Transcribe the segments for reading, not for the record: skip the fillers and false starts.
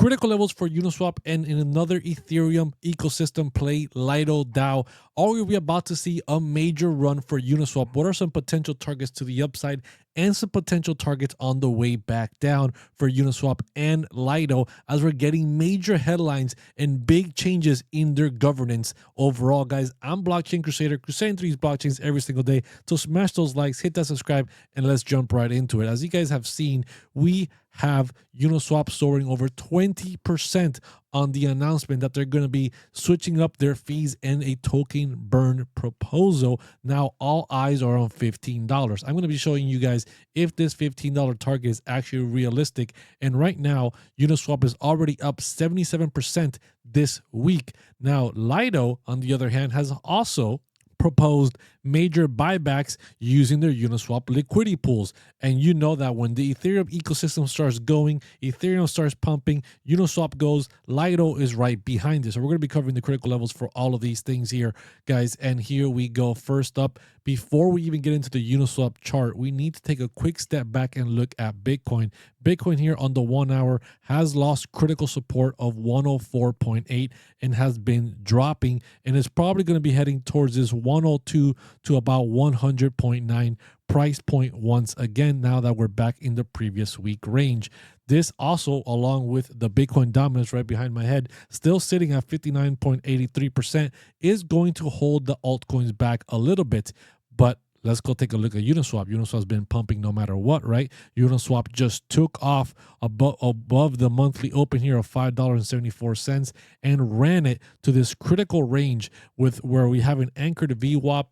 critical levels for Uniswap, and in another Ethereum ecosystem play, LIDO DAO. Are we about to see a major run for Uniswap? What are some potential targets to the upside and some potential targets on the way back down for Uniswap and LIDO, as we're getting major headlines and big changes in their governance overall? Guys, I'm Blockchain Crusader, crusading through these blockchains every single day. So smash those likes, hit that subscribe, and let's jump right into it. As you guys have seen, we have Uniswap soaring over 20% on the announcement that they're going to be switching up their fees and a token burn proposal. Now all eyes are on $15. I'm going to be showing you guys if this $15 target is actually realistic. And right now, Uniswap is already up 77% this week. Now, LIDO, on the other hand, has also proposed major buybacks using their Uniswap liquidity pools. And you know that when the Ethereum ecosystem starts going, Ethereum starts pumping, Uniswap goes, LIDO is right behind this. So we're going to be covering the critical levels for all of these things here, guys. And here we go. First up, before we even get into the Uniswap chart, we need to take a quick step back and look at Bitcoin. Bitcoin here on the 1 hour has lost critical support of 104.8 and has been dropping, and is probably going to be heading towards this 102 to about 100.9 price point once again, now that we're back in the previous week range. This also, along with the Bitcoin dominance right behind my head, still sitting at 59.83%, is going to hold the altcoins back a little bit. But let's go take a look at Uniswap. Uniswap's been pumping no matter what, right? Uniswap just took off above the monthly open here of $5.74 and ran it to this critical range with where we have an anchored VWAP,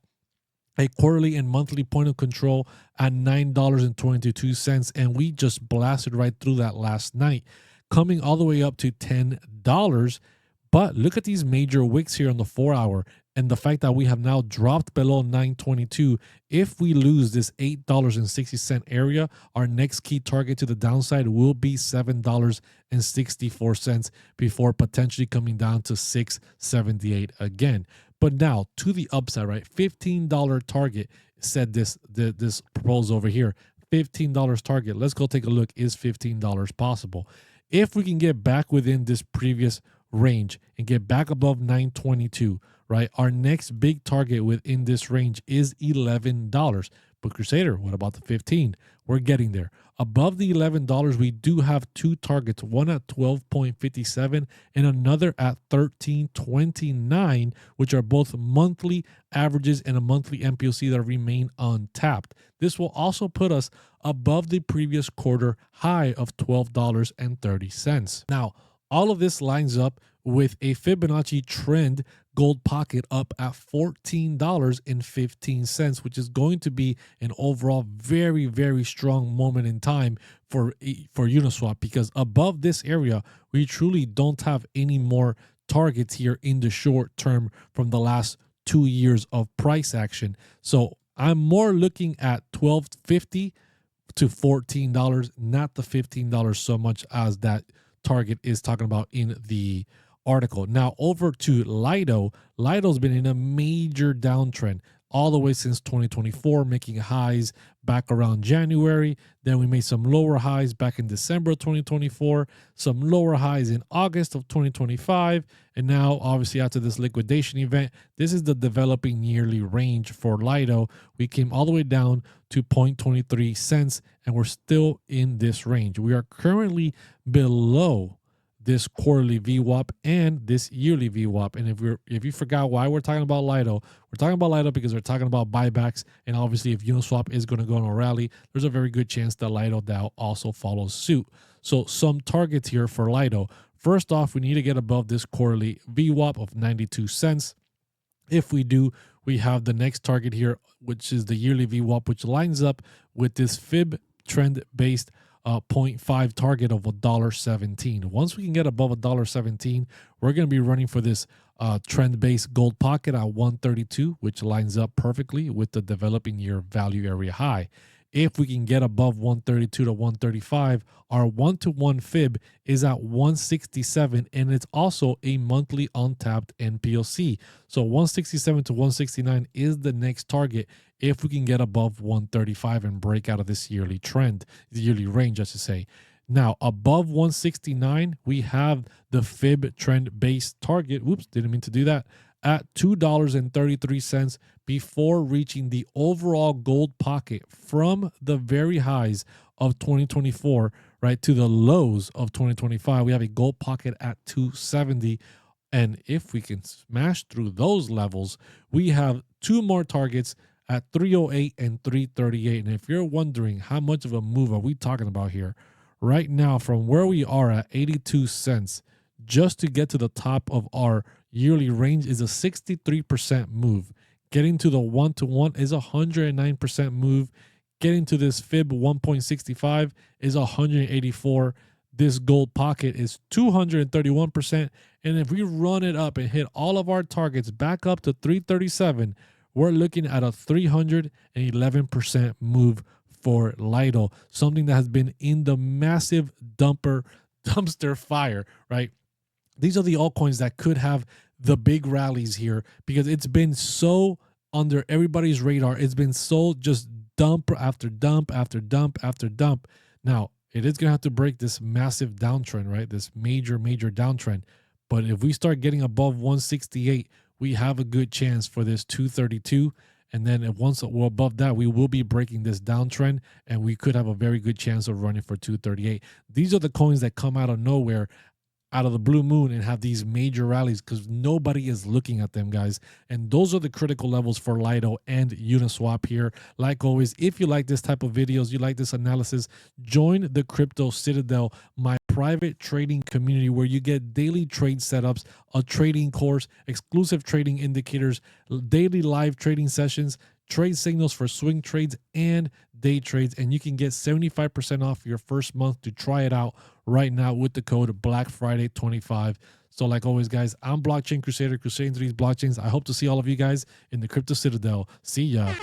a quarterly and monthly point of control at $9.22, and we just blasted right through that last night, coming all the way up to $10. But look at these major wicks here on the 4 hour, and the fact that we have now dropped below 922. If we lose this $8.60 area, our next key target to the downside will be $7.64 before potentially coming down to $6.78 again. But now to the upside, right? $15 target, said this proposal over here. $15 target. Let's go take a look. Is $15 possible? If we can get back within this previous range and get back above 922, right? Our next big target within this range is $11. But Crusader, what about the 15? We're getting there. Above the $11, we do have two targets, one at 12.57 and another at 13.29, which are both monthly averages and a monthly MPOC that remain untapped. This will also put us above the previous quarter high of $12.30. Now, all of this lines up with a Fibonacci trend gold pocket up at $14.15, which is going to be an overall very, very strong moment in time for Uniswap, because above this area, we truly don't have any more targets here in the short term from the last 2 years of price action. So I'm more looking at $12.50 to $14, not the $15 so much as that target is talking about in the article. Now over to LIDO. LIDO's been in a major downtrend all the way since 2024, making highs back around January. Then we made some lower highs back in December of 2024, some lower highs in August of 2025. And now, obviously, after this liquidation event, this is the developing yearly range for LIDO. We came all the way down to 0.23 cents, and we're still in this range. We are currently below this quarterly VWAP and this yearly VWAP. And if you forgot why we're talking about LIDO, we're talking about LIDO because we're talking about buybacks. And obviously, if Uniswap is going to go on a rally, there's a very good chance that LIDO DAO also follows suit. So some targets here for LIDO. First off, we need to get above this quarterly VWAP of 92 cents. If we do, we have the next target here, which is the yearly VWAP, which lines up with this Fib trend-based 0.5 target of $1.17. Once we can get above $1.17, we're going to be running for this trend-based gold pocket at 132, which lines up perfectly with the developing year value area high. If we can get above 132 to 135, our 1-to-1 fib is at 167, and it's also a monthly untapped NPOC. So 167 to 169 is the next target if we can get above 135 and break out of this yearly trend, the yearly range, I should say. Now, above 169, we have the fib trend base target. Whoops, didn't mean to do that. At $2.33 before reaching the overall gold pocket from the very highs of 2024, right, to the lows of 2025. We have a gold pocket at 270. And if we can smash through those levels, we have two more targets at 308 and 338. And if you're wondering how much of a move are we talking about here, right now from where we are at 82 cents, just to get to the top of our yearly range is a 63% move. Getting to the 1-to-1 is a 109% move. Getting to this fib 1.65 is 184. This gold pocket is 231%. And if we run it up and hit all of our targets back up to 337, we're looking at a 311% move for LIDO, something that has been in the massive dumpster fire, right? These are the altcoins that could have the big rallies here because it's been so under everybody's radar. It's been so just dump after dump after dump after dump. Now, it is going to have to break this massive downtrend, right? This major downtrend. But if we start getting above 168, we have a good chance for this 232. And then once we're above that, we will be breaking this downtrend and we could have a very good chance of running for 238. These are the coins that come out of nowhere, out of the blue moon, and have these major rallies because nobody is looking at them, guys. And those are the critical levels for LIDO and Uniswap here. Like always, if you like this type of videos, you like this analysis, join the Crypto Citadel, my private trading community where you get daily trade setups, a trading course, exclusive trading indicators, daily live trading sessions, trade signals for swing trades and day trades, and you can get 75% off your first month to try it out right now with the code Black Friday 25. So like always, guys, I'm Blockchain Crusader, crusading through these blockchains. I hope to see all of you guys in the Crypto Citadel. See ya.